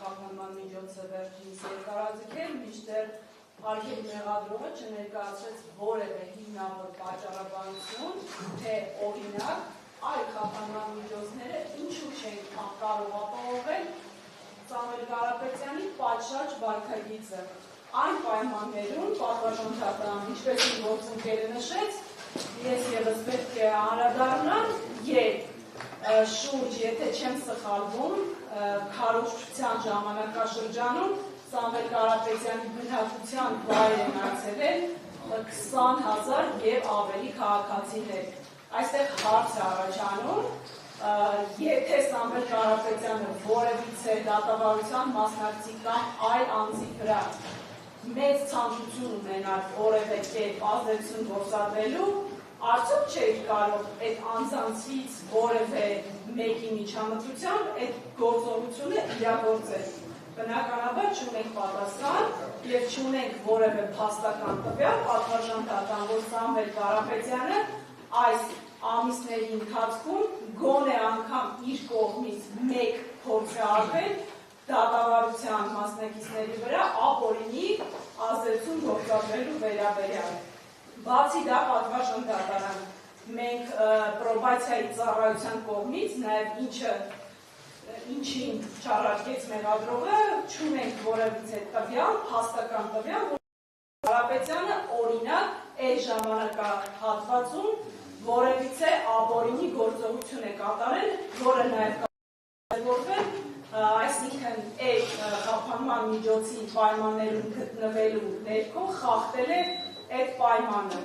խափանման միջոցը վերջինիս երկարաձգել, մինչդեռ արգելքի մեղադրողը չներկայացրեց որևէ հիմնավոր պատճառաբանություն, թե օրինակ այլ խափանման միջոցները ինչու չեն կարող ապահովել Սամվել Կարապետյանի պատշաճ վարքագիծը։ Այն պայմաններում պատվարժան դատարան, ինչպես իմ գործընկերը նշեց, ես ևս պետք է անդրադառնամ, երբ շուրջ, եթե չեմ սխալվում, քարոզչության ժամանակաշրջանում Սամվել Կարապետյանի բնակության վայր են այցելել 20,000 եւ ավելի քաղաքացիներ։ Այստեղ հարց է առաջանում, եթե Սամվել Կարապետյանը որևիցե դատավարության մասնակցի կամ այլ անձի վրա մեծ ցանկություն ունենար որևէ կերպ ազդեցություն գործադրելու, արդյոք չէր կարող այդ անձանցից որևէ մեկի միջամտությամբ այդ գործողությունը իրագործել։ Բնականաբար չունենք պատասխան եւ չունենք որևէ փաստական տվյալ, պատվարժան դատարան, որ Սամվել Կարապետյանը այս ամիսների ընթացքում գոնե անգամ իր կողմից մեկ փորձ է արվել դատավարության մասնակիցների վրա ապօրինի ազդեցություն գործադրելու վերաբերյալ։ Բացի դա, պատվարժան դատարան, մենք պրոբացիայի ծառայության կողմից նաև ինչին չառաջեց մեղադրողը, չունենք որևիցե տվյալ, փաստական տվյալ, որ Կարապետյանը օրինակ այդ ժամանակահատվածում որևիցե ապօրինի գործողություն է կատարել, որը նաև կատարել, այսինքն այդ խափանման միջոցի պայմաններում գտնվելու ներքո խախտել է այդ պայմանը։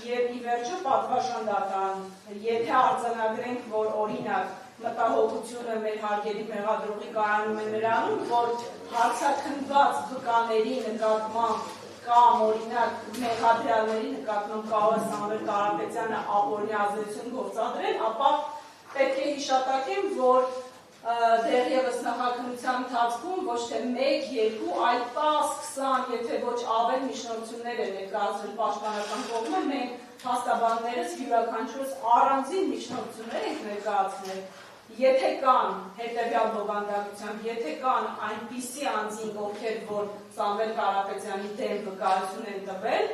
Եվ ի վերջո պատվարժան դատարան, եթե արձանագրենք, որ օրինակ մտահոգությունը մեր հարգելի մեղադրողի կայանում է նրանում, որ հարցաքննված վկաների նկատմամբ կամ օրինակ մեղադրյալների նկատմամբ կարող է Սամվել Կարապետյանը ապօրինի ազդեցություն գործադրել, ապա պետք է հիշատակեմ, որ դեռևս նախաքննության ընթացքում ոչ թե 1-2, այլ 10-20, եթե ոչ ավել միջնորդություններ է ներկայացրել պաշտպանական կողմը, մենք փաստաբաններս յուրաքանչյուրս առանձին միջնորդություններ ենք ներկայացնել։ Եթե կան հետևյալ բովանդակությամբ, եթե կան այնպիսի անձինք, ովքեր որ Սամվել Կարապետյանի դեմ վկայություն են տվել,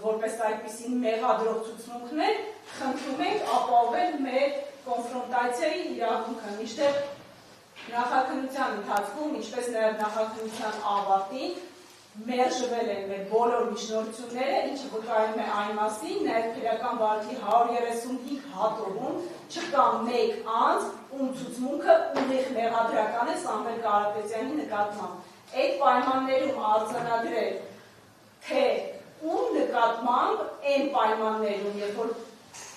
որպես այդպիսին մեղադրող ցուցմունքներ, խնդրում ենք ապահովել մեր կոնֆրոնտացիայի իրավունքը, մինչդեռ նախաքննության ընթացքում, ինչպես նաև նախաքննության ավարտին, մերժվել են մեր բոլոր միջնորդությունները, ինչը վկայում է այն մասին, նաև քրեական վարքի 135 հատորում չկա մեկ անձ, ում ցուցմունքը ուղիղ մեղադրական է Սամվել Կարապետյանի նկատմամբ։ Այդ պայմաններում արձանագրել, թե ում նկատմամբ այն պայմաններում, երբ որ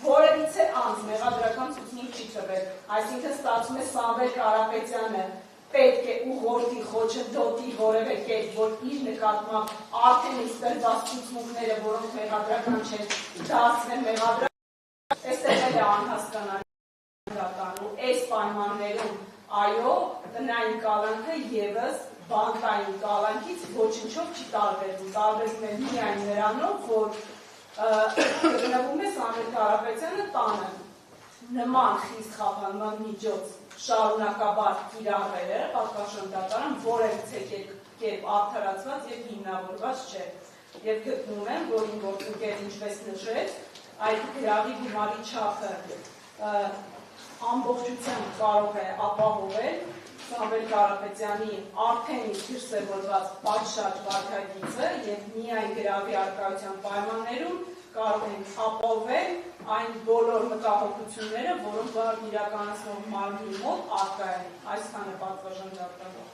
որևիցե անձ մեղադրական ցուցմունք չի տվել, այսինքն ստացվում է Սամվել Կարապետյանը պետք է ուղղորդի խոչընդոտի որևէ կերպ, որ իր նկատմամբ արդեն իսկ տրված ցուցմունքները, որոնք մեղադրական չեն, դարձնեն մեղադրական, այստեղ էլ է անհասկանալի դատանու, այս պայմաններում, այո, տնային կալանքը ևս բանկային կալանքից ոչնչով չի տարբերվում, տարբերվում է միայն նրանով, որ գտնվում է Սամվել Կարապետյանը տանը, նման խիստ խափանման միջոց շարունակաբար կիրառվելը պատվարժան դատարան որևիցե կերպ արդարացված եւ հիմնավորված չէ։ Եվ գտնում եմ, որ իմ գործընկերն ինչպես նշեց, այդ գրավի գումարի չափը ամբողջությամբ կարող է ապահովել Սամվել Կարապետյանի արդեն իսկ դրսևորված պատշաճ վարքագիծը եւ միայն գրավի առկայության պայմաններում կարող են ապահովել այն բոլոր մտահոգությունները, որոնք վարք իրականացնող մարմնի մոտ առկա են։ Այսքանը պատվարժան դատարան։